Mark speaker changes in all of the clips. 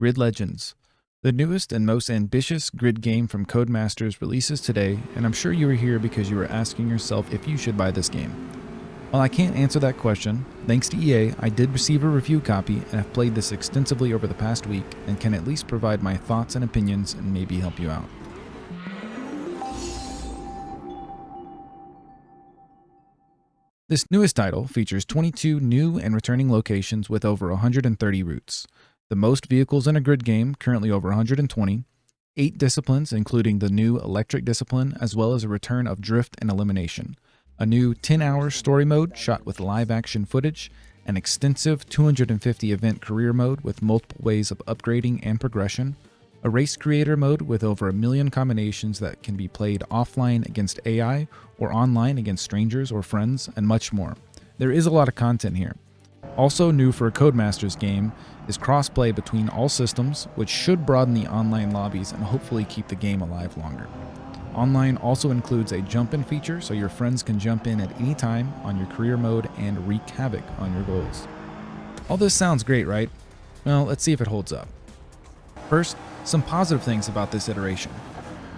Speaker 1: Grid Legends. The newest and most ambitious grid game from Codemasters releases today, and I'm sure you are here because you are asking yourself if you should buy this game. While I can't answer that question, thanks to EA, I did receive a review copy and have played this extensively over the past week and can at least provide my thoughts and opinions and maybe help you out. This newest title features 22 new and returning locations with over 130 routes, the most vehicles in a grid game, currently over 120, 8 disciplines including the new electric discipline as well as a return of drift and elimination, a new 10-hour story mode shot with live action footage, an extensive 250 event career mode with multiple ways of upgrading and progression, a race creator mode with over 1 million combinations that can be played offline against AI or online against strangers or friends, and much more. There is a lot of content here. Also new for a Codemasters game is crossplay between all systems, which should broaden the online lobbies and hopefully keep the game alive longer. Online also includes a jump-in feature so your friends can jump in at any time on your career mode and wreak havoc on your goals. All this sounds great, right? Well, let's see if it holds up. First, some positive things about this iteration.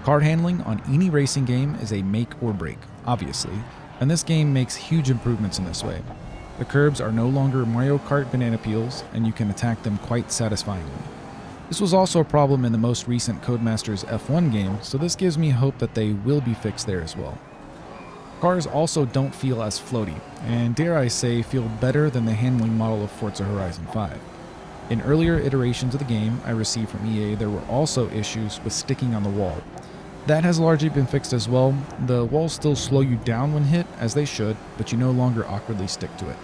Speaker 1: Card handling on any racing game is a make or break, obviously, and this game makes huge improvements in this way. The curbs are no longer Mario Kart banana peels, and you can attack them quite satisfyingly. This was also a problem in the most recent Codemasters F1 game, so this gives me hope that they will be fixed there as well. Cars also don't feel as floaty, and dare I say, feel better than the handling model of Forza Horizon 5. In earlier iterations of the game I received from EA, there were also issues with sticking on the wall. That has largely been fixed as well. The walls still slow you down when hit, as they should, but you no longer awkwardly stick to it.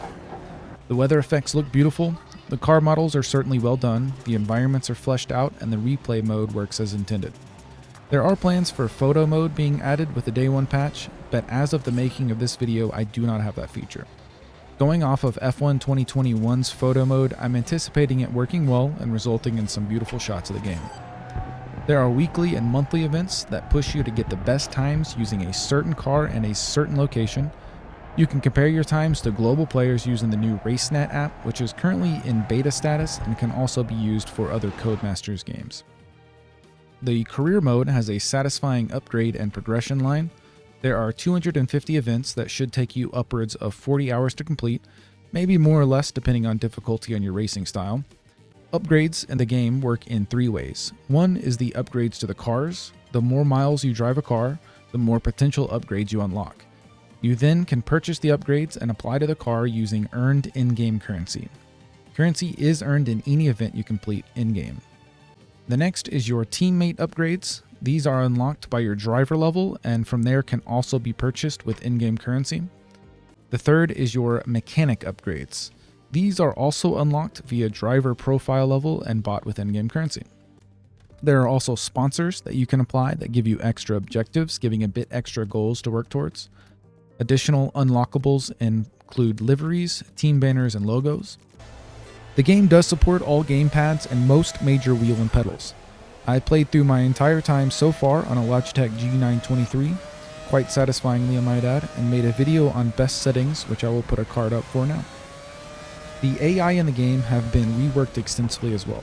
Speaker 1: The weather effects look beautiful, the car models are certainly well done, the environments are fleshed out, and the replay mode works as intended. There are plans for photo mode being added with the day 1 patch, but as of the making of this video, I do not have that feature. Going off of F1 2021's photo mode, I'm anticipating it working well and resulting in some beautiful shots of the game. There are weekly and monthly events that push you to get the best times using a certain car and a certain location. You can compare your times to global players using the new RaceNet app, which is currently in beta status and can also be used for other Codemasters games. The career mode has a satisfying upgrade and progression line. There are 250 events that should take you upwards of 40 hours to complete, maybe more or less depending on difficulty on your racing style. Upgrades in the game work in 3 ways. One is the upgrades to the cars. The more miles you drive a car, the more potential upgrades you unlock. You then can purchase the upgrades and apply to the car using earned in-game currency. Currency is earned in any event you complete in-game. The next is your teammate upgrades. These are unlocked by your driver level and from there can also be purchased with in-game currency. The third is your mechanic upgrades. These are also unlocked via driver profile level and bought with in-game currency. There are also sponsors that you can apply that give you extra objectives, giving a bit extra goals to work towards. Additional unlockables include liveries, team banners, and logos. The game does support all gamepads and most major wheel and pedals. I played through my entire time so far on a Logitech G923, quite satisfyingly I might add, and made a video on best settings, which I will put a card up for now. The AI in the game have been reworked extensively as well.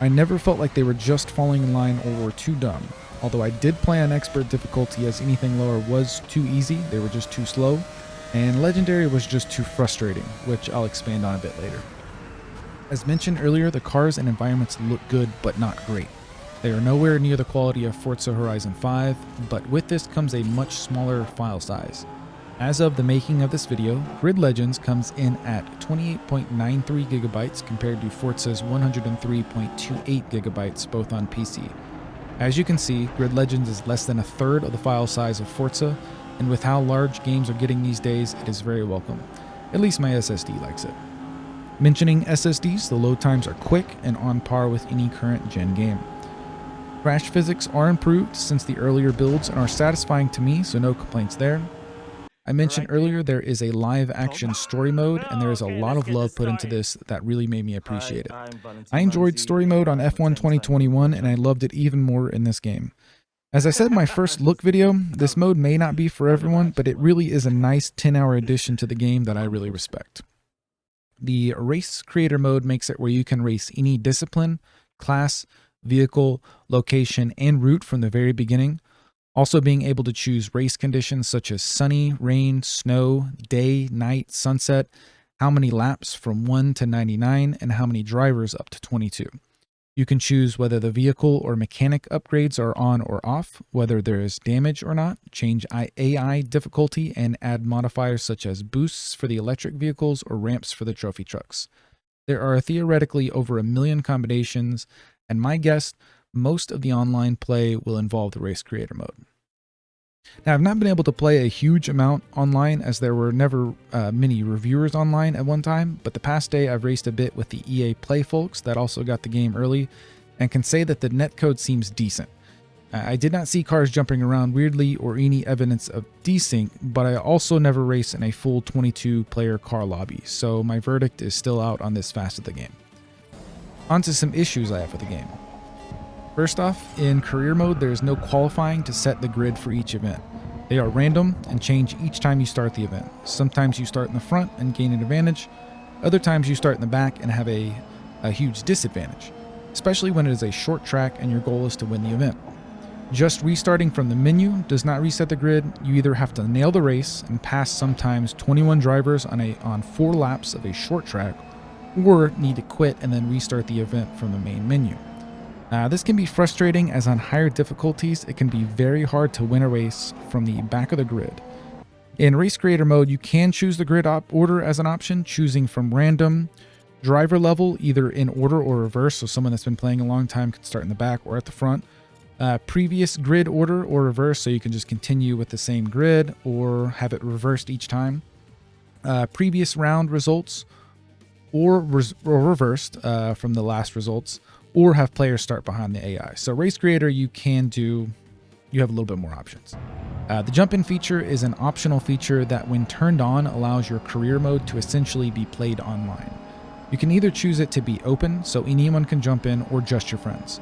Speaker 1: I never felt like they were just falling in line or were too dumb, although I did play on expert difficulty as anything lower was too easy, they were just too slow, and legendary was just too frustrating, which I'll expand on a bit later. As mentioned earlier, the cars and environments look good but not great. They are nowhere near the quality of Forza Horizon 5, but with this comes a much smaller file size. As of the making of this video, Grid Legends comes in at 28.93 GB compared to Forza's 103.28 GB both on PC. As you can see, Grid Legends is less than a third of the file size of Forza, and with how large games are getting these days, it is very welcome. At least my SSD likes it. Mentioning SSDs, the load times are quick and on par with any current gen game. Crash physics are improved since the earlier builds and are satisfying to me, so no complaints there. I mentioned earlier there is a live action story mode and there is a lot of love put into this that really made me appreciate it. I enjoyed story mode on F1 2021 and I loved it even more in this game. As I said in my first look video, this mode may not be for everyone, but it really is a nice 10-hour addition to the game that I really respect. The race creator mode makes it where you can race any discipline, class, vehicle, location, and route from the very beginning. Also being able to choose race conditions such as sunny, rain, snow, day, night, sunset, how many laps from 1 to 99, and how many drivers up to 22. You can choose whether the vehicle or mechanic upgrades are on or off, whether there is damage or not, change AI difficulty, and add modifiers such as boosts for the electric vehicles or ramps for the trophy trucks. There are theoretically over 1 million combinations, and my guess, most of the online play will involve the race creator mode. Now, I've not been able to play a huge amount online as there were never many reviewers online at one time, but the past day I've raced a bit with the EA Play folks that also got the game early and can say that the netcode seems decent. I did not see cars jumping around weirdly or any evidence of desync, but I also never raced in a full 22-player car lobby, so my verdict is still out on this fast of the game. On to some issues I have with the game. First off, in career mode, there is no qualifying to set the grid for each event. They are random and change each time you start the event. Sometimes you start in the front and gain an advantage. Other times you start in the back and have a huge disadvantage, especially when it is a short track and your goal is to win the event. Just restarting from the menu does not reset the grid. You either have to nail the race and pass sometimes 21 drivers on 4 laps of a short track, or need to quit and then restart the event from the main menu. This can be frustrating as on higher difficulties, it can be very hard to win a race from the back of the grid. In race creator mode, you can choose the grid order as an option, choosing from random, driver level, either in order or reverse, so someone that's been playing a long time can start in the back or at the front. Previous grid order or reverse, so you can just continue with the same grid or have it reversed each time. Previous round results or reversed from the last results, or have players start behind the AI. So race creator, you have a little bit more options. The jump-in feature is an optional feature that when turned on allows your career mode to essentially be played online. You can either choose it to be open, so anyone can jump in, or just your friends.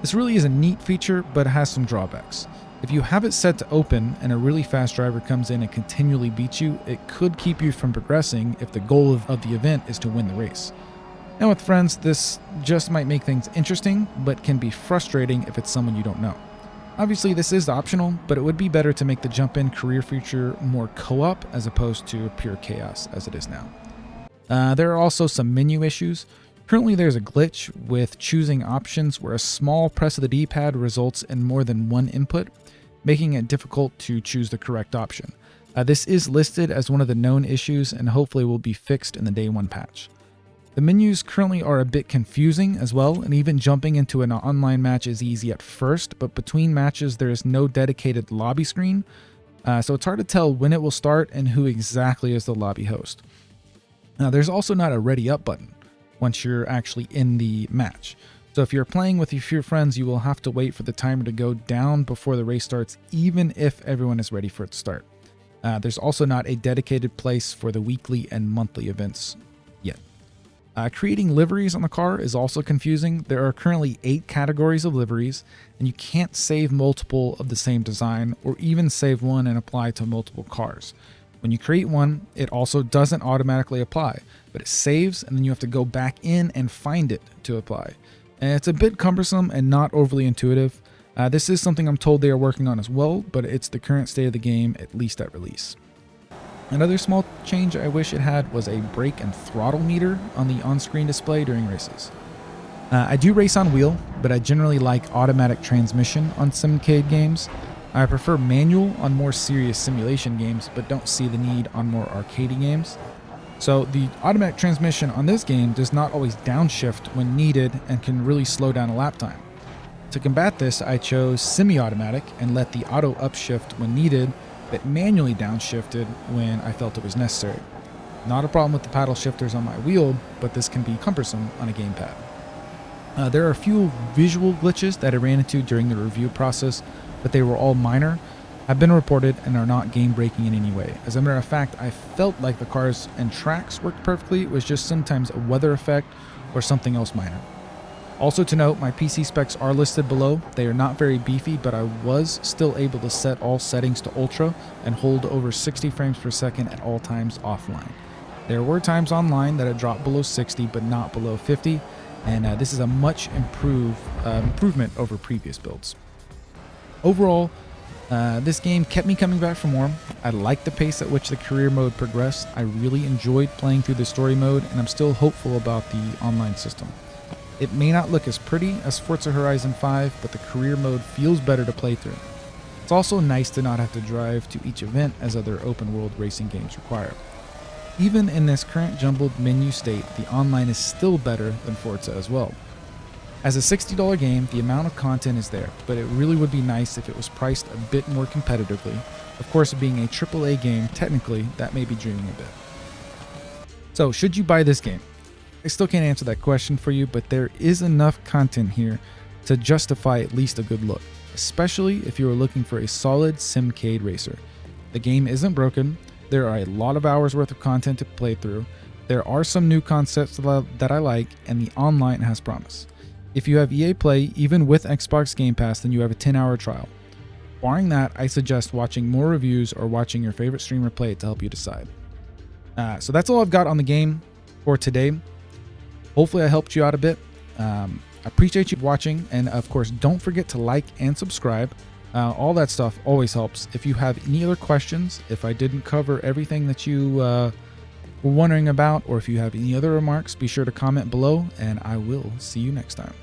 Speaker 1: This really is a neat feature, but it has some drawbacks. If you have it set to open and a really fast driver comes in and continually beats you, it could keep you from progressing if the goal of the event is to win the race. And with friends, this just might make things interesting, but can be frustrating if it's someone you don't know. Obviously, this is optional, but it would be better to make the jump-in career feature more co-op as opposed to pure chaos as it is now. There are also some menu issues. Currently, there's a glitch with choosing options where a small press of the D-pad results in more than one input, making it difficult to choose the correct option. This is listed as one of the known issues and hopefully will be fixed in the day 1 patch. The menus currently are a bit confusing as well, and even jumping into an online match is easy at first, but between matches there is no dedicated lobby screen, so it's hard to tell when it will start and who exactly is the lobby host. Now, there's also not a ready up button once you're actually in the match. So if you're playing with your few friends, you will have to wait for the timer to go down before the race starts, even if everyone is ready for it to start. There's also not a dedicated place for the weekly and monthly events yet. Creating liveries on the car is also confusing. There are currently 8 categories of liveries, and you can't save multiple of the same design or even save one and apply to multiple cars. When you create one, it also doesn't automatically apply, but it saves and then you have to go back in and find it to apply. And it's a bit cumbersome and not overly intuitive. This is something I'm told they are working on as well, but it's the current state of the game, at least at release. Another small change I wish it had was a brake and throttle meter on the on-screen display during races. I do race on wheel, but I generally like automatic transmission on simcade games. I prefer manual on more serious simulation games, but don't see the need on more arcadey games. So the automatic transmission on this game does not always downshift when needed and can really slow down a lap time. To combat this, I chose semi-automatic and let the auto upshift when needed, but manually downshifted when I felt it was necessary. Not a problem with the paddle shifters on my wheel, but this can be cumbersome on a gamepad. There are a few visual glitches that I ran into during the review process, but they were all minor, have been reported, and are not game-breaking in any way. As a matter of fact, I felt like the cars and tracks worked perfectly. It was just sometimes a weather effect or something else minor. Also to note, my PC specs are listed below. They are not very beefy, but I was still able to set all settings to ultra and hold over 60 frames per second at all times offline. There were times online that it dropped below 60, but not below 50, and this is a much improvement over previous builds. Overall, this game kept me coming back for more. I liked the pace at which the career mode progressed. I really enjoyed playing through the story mode, and I'm still hopeful about the online system. It may not look as pretty as Forza Horizon 5, but the career mode feels better to play through. It's also nice to not have to drive to each event as other open world racing games require. Even in this current jumbled menu state, the online is still better than Forza as well. As a $60 game, the amount of content is there, but it really would be nice if it was priced a bit more competitively. Of course, being a AAA game, technically, that may be dreaming a bit. So, should you buy this game? I still can't answer that question for you, but there is enough content here to justify at least a good look, especially if you are looking for a solid simcade racer. The game isn't broken, there are a lot of hours worth of content to play through, there are some new concepts that I like, and the online has promise. If you have EA Play, even with Xbox Game Pass, then you have a 10-hour trial. Barring that, I suggest watching more reviews or watching your favorite streamer play it to help you decide. So that's all I've got on the game for today. Hopefully I helped you out a bit. I appreciate you watching, and of course, don't forget to like and subscribe. All that stuff always helps. If you have any other questions, if I didn't cover everything that you were wondering about, or if you have any other remarks, be sure to comment below, and I will see you next time.